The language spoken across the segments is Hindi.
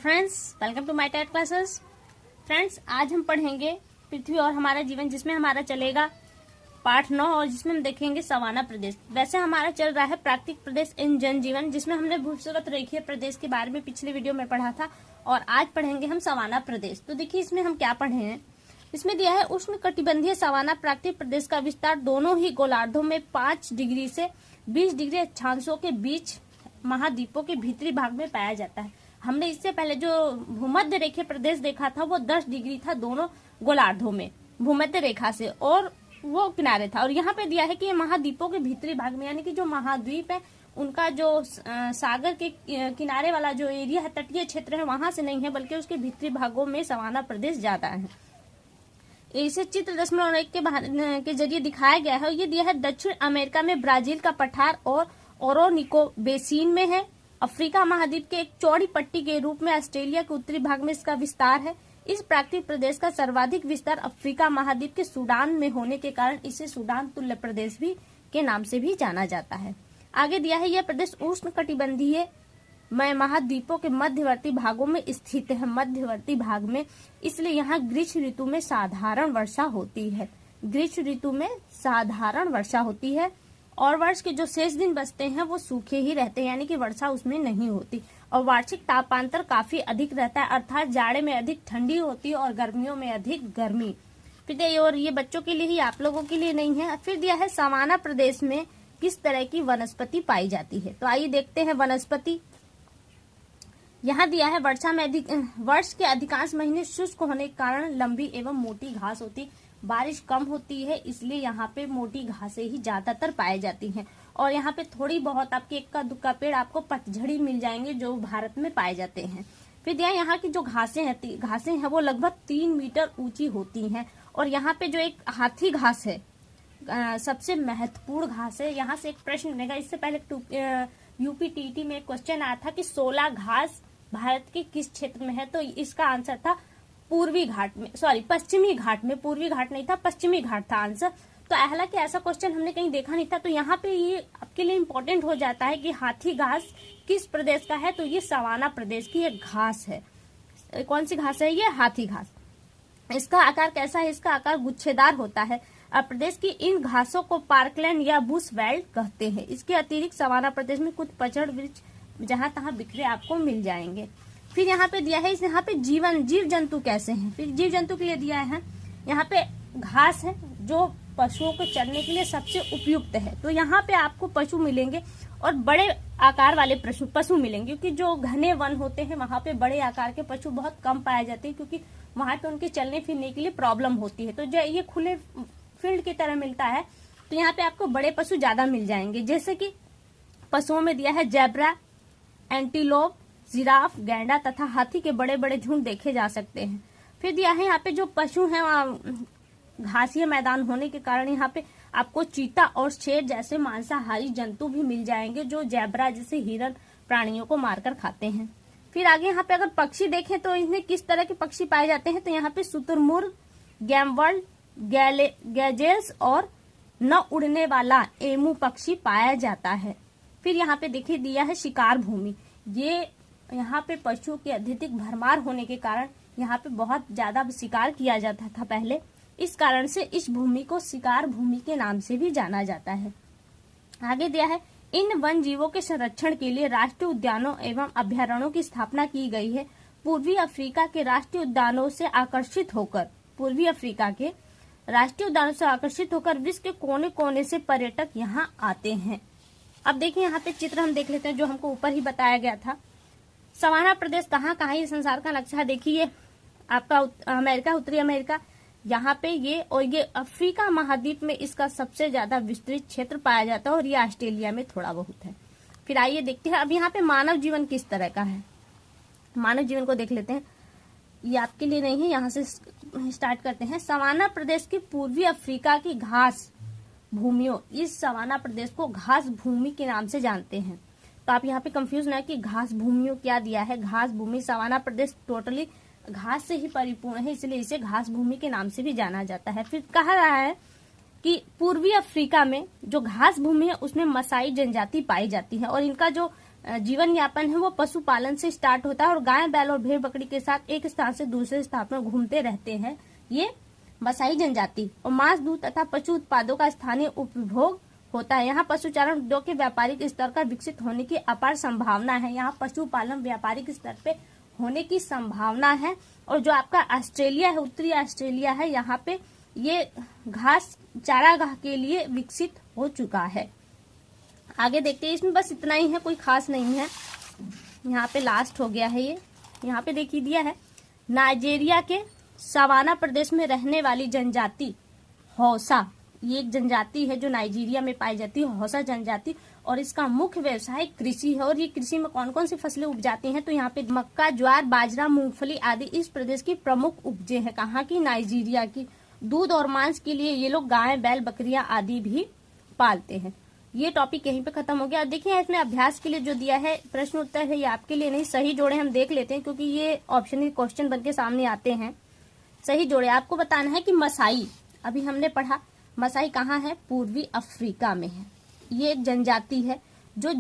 Friends, welcome to my TET classes. Friends, आज हम पढ़ेंगे पृथ्वी और हमारा जीवन, जिसमें हमारा चलेगा पाठ 9 और जिसमें हम देखेंगे सवाना प्रदेश। वैसे हमारा चल रहा है प्राकृतिक प्रदेश इन जनजीवन, जिसमें हमने भूस्वगत रेखीय प्रदेश के बारे में पिछले वीडियो में पढ़ा था और आज पढ़ेंगे हम सवाना प्रदेश। तो देखिए इसमें हम क्या पढ़े हैं। इसमें दिया है उष्ण कटिबंधीय सवाना प्राकृतिक प्रदेश का विस्तार दोनों ही गोलार्धों में 5 डिग्री से 20 डिग्री अक्षांशों के बीच महाद्वीपों के भीतरी भाग में पाया जाता है। हमने इससे पहले जो भूमध्य रेखीय प्रदेश देखा था वो 10 डिग्री था दोनों गोलार्धों में भूमध्य रेखा से, और वो किनारे था। और यहाँ पे दिया है कि ये महाद्वीपों के भीतरी भाग में, यानी कि जो महाद्वीप है उनका जो सागर के किनारे वाला जो एरिया है, तटीय क्षेत्र है, वहां से नहीं है, बल्कि उसके भीतरी भागों में सवाना प्रदेश ज्यादा है। इसे चित्र 10.1 के जरिए दिखाया गया है। ये दिया है दक्षिण अमेरिका में ब्राजील का पठार और ओरोनिको बेसिन में है। अफ्रीका महाद्वीप के एक चौड़ी पट्टी के रूप में ऑस्ट्रेलिया के उत्तरी भाग में इसका विस्तार है। इस प्राकृतिक प्रदेश का सर्वाधिक विस्तार अफ्रीका महाद्वीप के सूडान में होने के कारण इसे सूडान तुल्य प्रदेश भी के नाम से भी जाना जाता है। आगे दिया है यह प्रदेश उष्ण कटिबंधीय महाद्वीपों के मध्यवर्ती भागों में स्थित है, मध्यवर्ती भाग में, इसलिए यहाँ ग्रीष्म ऋतु में साधारण वर्षा होती है। ग्रीष्म ऋतु में साधारण वर्षा होती है और वर्ष के जो शेष दिन बचते हैं वो सूखे ही रहते हैं, यानी कि वर्षा उसमें नहीं होती। और वार्षिक तापांतर काफी अधिक रहता है, अर्थात जाड़े में अधिक ठंडी होती है और गर्मियों में अधिक गर्मी। फिर और ये बच्चों के लिए ही, आप लोगों के लिए नहीं है। फिर दिया है सवाना प्रदेश में किस तरह की वनस्पति पाई जाती है। तो आइए देखते हैं वनस्पति। यहाँ दिया है वर्ष के अधिकांश महीने शुष्क होने के कारण लंबी एवं मोटी घास होती, बारिश कम होती है, इसलिए यहाँ पे मोटी घासें ही ज्यादातर पाई जाती हैं। और यहाँ पे थोड़ी बहुत आपके इक्का दुक्का पेड़ आपको पतझड़ी मिल जाएंगे जो भारत में पाए जाते हैं। फिर दिया यहाँ की जो घासें हैं वो लगभग 3 मीटर ऊंची होती हैं। और यहाँ पे जो एक हाथी घास है सबसे महत्वपूर्ण घास है। यहाँ से एक प्रश्न बनेगा, इससे पहले यूपीटीटी में एक क्वेश्चन आया था कि 16 घास भारत के किस क्षेत्र में है, तो इसका आंसर था पश्चिमी घाट में। पूर्वी घाट नहीं था, पश्चिमी घाट था आंसर। तो हालांकि ऐसा क्वेश्चन हमने कहीं देखा नहीं था, तो यहाँ पे ये आपके लिए इम्पोर्टेंट हो जाता है कि हाथी घास किस प्रदेश का है, तो ये सवाना प्रदेश की एक घास है। कौन सी घास है ये? हाथी घास। इसका आकार कैसा है? इसका आकार गुच्छेदार होता है। प्रदेश की इन घासों को पार्कलैंड या बुश वेल्ड कहते हैं। इसके अतिरिक्त सवाना प्रदेश में कुछ पचड़ वृक्ष जहां तहां बिखरे आपको मिल जाएंगे। फिर यहाँ पे दिया है यहाँ पे जीव जंतु कैसे हैं। फिर जीव जंतु के लिए दिया है यहाँ पे घास है जो पशुओं को चरने के लिए सबसे उपयुक्त है। तो यहाँ पे आपको पशु मिलेंगे और बड़े आकार वाले पशु मिलेंगे, क्योंकि जो घने वन होते हैं वहां पे बड़े आकार के पशु बहुत कम पाए जाते हैं, क्योंकि वहां पे उनके चलने फिरने के लिए प्रॉब्लम होती है। तो जो ये खुले फील्ड की तरह मिलता है, तो यहाँ पे आपको बड़े पशु ज्यादा मिल जाएंगे। जैसे कि पशुओं में दिया है जेब्रा, एंटीलोप, जिराफ, गैंडा तथा हाथी के बड़े बड़े झुंड देखे जा सकते हैं। फिर दिया है यहाँ पे जो पशु हैं घासीय मैदान होने के कारण यहाँ पे आपको चीता और शेर जैसे मांसाहारी जंतु भी मिल जाएंगे, जो जेब्रा जैसे हिरन प्राणियों को मारकर खाते हैं। फिर आगे यहाँ पे अगर पक्षी देखें तो इसमें किस तरह के पक्षी पाए जाते हैं, तो यहाँ पे शुतुरमुर्ग, गैमवर्ड, गैजेल्स और न उड़ने वाला एमू पक्षी पाया जाता है। फिर यहाँ पे देखिए दिया है शिकार भूमि। ये यहाँ पे पशुओं की अत्यधिक भरमार होने के कारण यहाँ पे बहुत ज्यादा शिकार किया जाता था पहले, इस कारण से इस भूमि को शिकार भूमि के नाम से भी जाना जाता है। आगे दिया है इन वन जीवों के संरक्षण के लिए राष्ट्रीय उद्यानों एवं अभ्यारण्यों की स्थापना की गई है। पूर्वी अफ्रीका के राष्ट्रीय उद्यानों से आकर्षित होकर विश्व के कोने कोने से पर्यटक यहाँ आते हैं। अब देखिए यहाँ पे चित्र हम देख लेते हैं जो हमको ऊपर ही बताया गया था। सवाना प्रदेश कहाँ कहाँ, ये संसार का नक्शा देखिए, आपका अमेरिका, उत्तरी अमेरिका यहाँ पे ये, और ये अफ्रीका महाद्वीप में इसका सबसे ज्यादा विस्तृत क्षेत्र पाया जाता है, और ये ऑस्ट्रेलिया में थोड़ा बहुत है। फिर आइए देखते हैं अब यहाँ पे मानव जीवन किस तरह का है। मानव जीवन को देख लेते हैं, ये आपके लिए नहीं है, यहाँ से स्टार्ट करते हैं। सवाना प्रदेश की पूर्वी अफ्रीका की घास भूमियों, इस सवाना प्रदेश को घास भूमि के नाम से जानते हैं। तो आप यहाँ पे कंफ्यूज ना कि घास भूमियों क्या दिया है। घास भूमि, सवाना प्रदेश टोटली घास से ही परिपूर्ण है, इसलिए इसे घास भूमि के नाम से भी जाना जाता है। फिर कहा रहा है कि पूर्वी अफ्रीका में जो घास भूमि है उसमें मसाई जनजाति पाई जाती है, और इनका जो जीवन यापन है वो पशुपालन से स्टार्ट होता है और गाय बैल और भेड़ बकरी के साथ एक स्थान से दूसरे स्थान पर घूमते रहते हैं ये मसाई जनजाति। और मांस, दूध तथा पशु उत्पादों का स्थानीय उपभोग होता है। यहाँ पशुचारण उद्योग के व्यापारिक स्तर का विकसित होने की अपार संभावना है। यहाँ पशुपालन व्यापारिक स्तर पे होने की संभावना है। और जो आपका ऑस्ट्रेलिया है, उत्तरी ऑस्ट्रेलिया है, यहाँ पे ये घास चारागाह के लिए विकसित हो चुका है। आगे देखते हैं, इसमें बस इतना ही है, कोई खास नहीं है। यहाँ पे लास्ट हो गया है ये। यहाँ पे देखिए दिया है, नाइजीरिया के सवाना प्रदेश में रहने वाली जनजाति हौसा, ये एक जनजाति है जो नाइजीरिया में पाई जाती है, हौसा जनजाति, और इसका मुख्य व्यवसाय कृषि है। और ये कृषि में कौन कौन सी फसलें उपजाती हैं, तो यहाँ पे मक्का, ज्वार, बाजरा, मूंगफली आदि इस प्रदेश की प्रमुख उपजे हैं। कहाँ की? नाइजीरिया की। दूध और मांस के लिए ये लोग गाय, बैल, बकरियां आदि भी पालते हैं। ये टॉपिक यहीं पे खत्म हो गया। देखिए इसमें अभ्यास के लिए जो दिया है प्रश्न उत्तर है, ये आपके लिए नहीं, सही जोड़े हम देख लेते हैं क्योंकि ये ऑप्शनल क्वेश्चन बन के सामने आते हैं। सही जोड़े आपको बताना है कि मसाई, अभी हमने पढ़ा मसाई कहाँ है? पूर्वी अफ्रीका में है। ये एक जनजाति है जो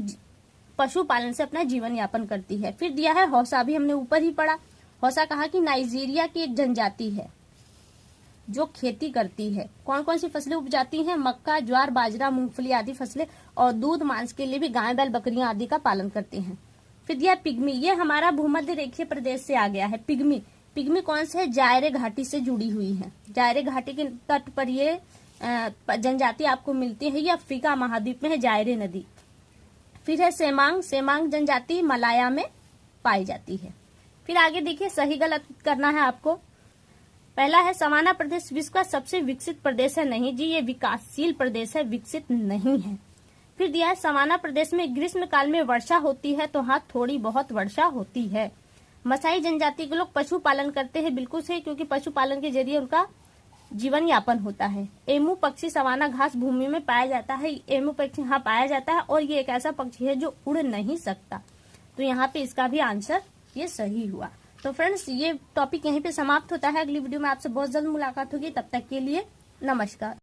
पशुपालन से अपना जीवन यापन करती है। फिर दिया है हौसा, अभी हमने ऊपर ही पढ़ा। हौसा कहा कि नाइजीरिया की एक जनजाति है जो खेती करती है। कौन कौन सी फसलें उपजाती हैं? मक्का, ज्वार, बाजरा, मूंगफली आदि फसलें, और दूध, मांस के लिए भी गाय, बैल, बकरियां आदि का पालन करते हैं। फिर दिया पिग्मी, ये हमारा भूमध्य रेखीय प्रदेश से आ गया है। पिग्मी, पिग्मी कौन से है? जायरे घाटी से जुड़ी हुई है। जायरे घाटी के तट पर ये जनजाति आपको मिलती है। ये अफ्रीका महाद्वीप में है, जायरे नदी। फिर है सेमांग, सेमांग जनजाति मलाया में पाई जाती है। फिर आगे देखिए, सही गलत करना है आपको। पहला है सवाना प्रदेश विश्व का सबसे विकसित प्रदेश है। नहीं जी, ये विकासशील प्रदेश है, विकसित नहीं है। फिर दिया है सवाना प्रदेश में ग्रीष्म काल में वर्षा होती है, तो हाँ थोड़ी बहुत वर्षा होती है। मसाई जनजाति के लोग पशुपालन करते हैं, बिल्कुल सही, क्योंकि पशुपालन के जरिए उनका जीवन यापन होता है। एमू पक्षी सवाना घास भूमि में पाया जाता है। एमू पक्षी हाँ पाया जाता है, और ये एक ऐसा पक्षी है जो उड़ नहीं सकता, तो यहाँ पे इसका भी आंसर ये सही हुआ। तो फ्रेंड्स, ये टॉपिक यहीं पे समाप्त होता है। अगली वीडियो में आपसे बहुत जल्द मुलाकात होगी, तब तक के लिए नमस्कार।